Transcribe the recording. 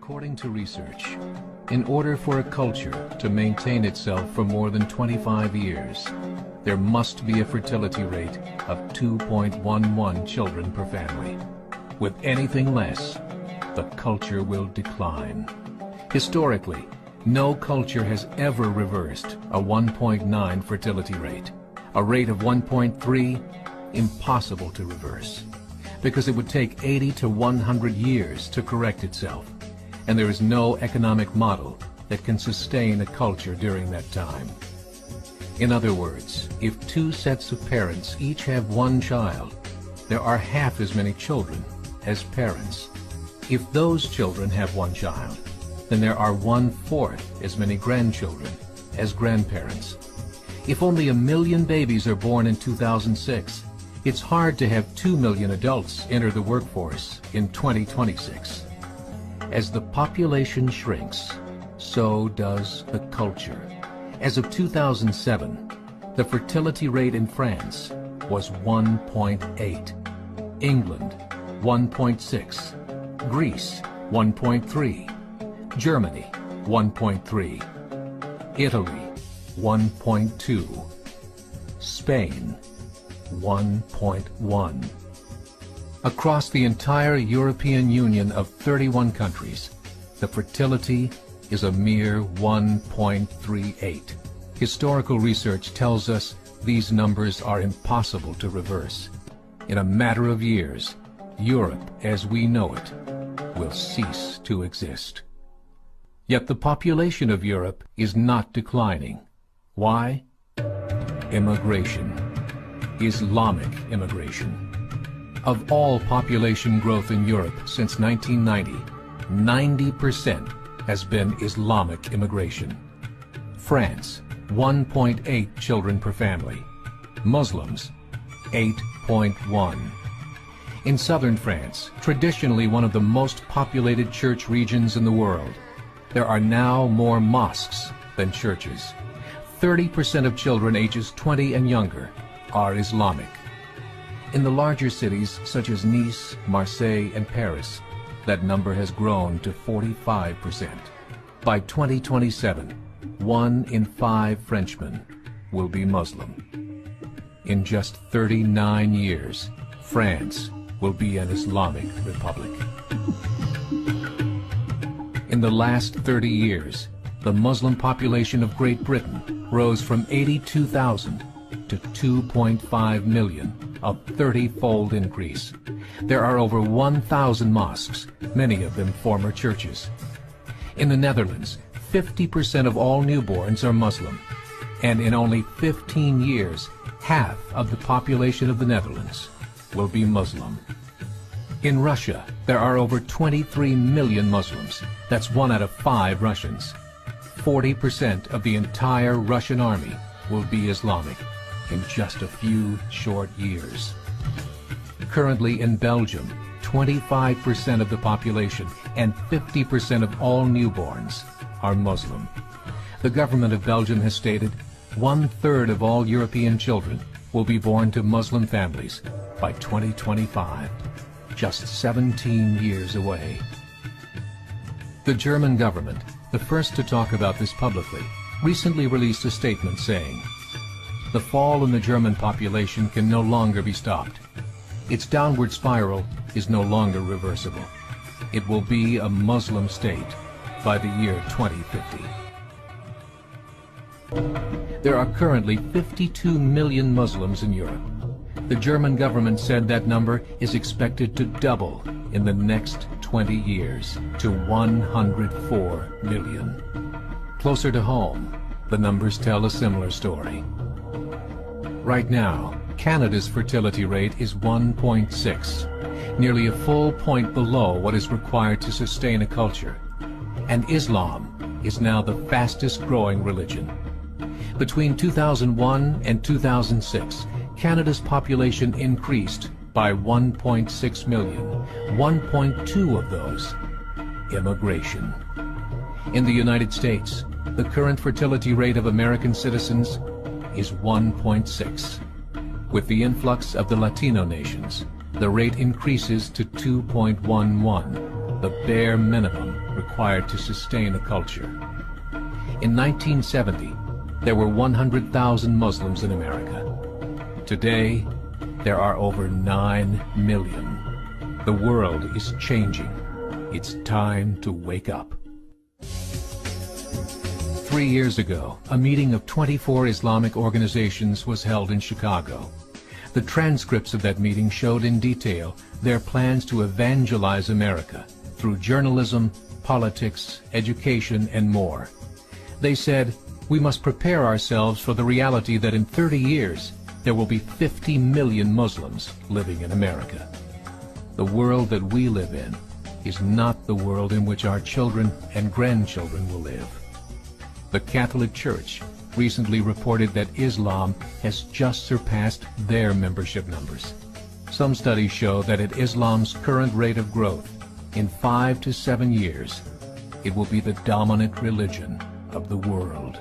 According to research, in order for a culture to maintain itself for more than 25 years, there must be a fertility rate of 2.11 children per family. With anything less, the culture will decline. Historically, no culture has ever reversed a 1.9 fertility rate. A rate of 1.3, impossible to reverse, because it would take 80 to 100 years to correct itself, and there is no economic model that can sustain a culture during that time. In other words, if two sets of parents each have one child, there are half as many children as parents. If those children have one child, then there are 1/4 as many grandchildren as grandparents. If only 1 million babies are born in 2006, it's hard to have 2 million adults enter the workforce in 2026. As the population shrinks, so does the culture. As of 2007, the fertility rate in France was 1.8, England 1.6, Greece 1.3, Germany 1.3, Italy 1.2, Spain 1.1. Across the entire European Union of 31 countries, the fertility is a mere 1.38. Historical research tells us these numbers are impossible to reverse. In a matter of years, Europe as we know it will cease to exist. Yet the population of Europe is not declining. Why? Immigration. Islamic immigration. Of all population growth in Europe since 1990, 90% has been Islamic immigration. France, 1.8 children per family. Muslims, 8.1. In southern France, traditionally one of the most populated church regions in the world, there are now more mosques than churches. 30% of children ages 20 and younger are Islamic. In the larger cities such as Nice, Marseille, and Paris, that number has grown to 45%. By 2027, 1 in 5 Frenchmen will be Muslim. In just 39 years, France will be an Islamic republic. In the last 30 years, the Muslim population of Great Britain rose from 82,000 to 2.5 million, a 30-fold increase. There are over 1,000 mosques, many of them former churches. In the Netherlands, 50% of all newborns are Muslim, and in only 15 years, half of the population of the Netherlands will be Muslim. In Russia, there are over 23 million Muslims. That's 1 out of 5 Russians. 40% of the entire Russian army will be Islamic in just a few short years. Currently in Belgium, 25% of the population and 50% of all newborns are Muslim. The government of Belgium has stated 1/3 of all European children will be born to Muslim families by 2025, just 17 years away. The German government, the first to talk about this publicly, recently released a statement saying, "The fall in the German population can no longer be stopped. Its downward spiral is no longer reversible. It will be a Muslim state by the year 2050. There are currently 52 million Muslims in Europe. The German government said that number is expected to double in the next 20 years to 104 million. Closer to home, the numbers tell a similar story. Right now, Canada's fertility rate is 1.6, nearly a full point below what is required to sustain a culture. And Islam is now the fastest growing religion. Between 2001 and 2006, Canada's population increased by 1.6 million, 1.2 of those immigration. In the United States, the current fertility rate of American citizens is 1.6. With the influx of the Latino nations, the rate increases to 2.11, the bare minimum required to sustain a culture. In 1970, there were 100,000 Muslims in America. Today, there are over 9 million. The world is changing. It's time to wake up. 3 years ago, a meeting of 24 Islamic organizations was held in Chicago. The transcripts of that meeting showed in detail their plans to evangelize America through journalism, politics, education, and more. They said, we must prepare ourselves for the reality that in 30 years, there will be 50 million Muslims living in America. The world that we live in is not the world in which our children and grandchildren will live. The Catholic Church recently reported that Islam has just surpassed their membership numbers. Some studies show that at Islam's current rate of growth, in 5 to 7 years, it will be the dominant religion of the world.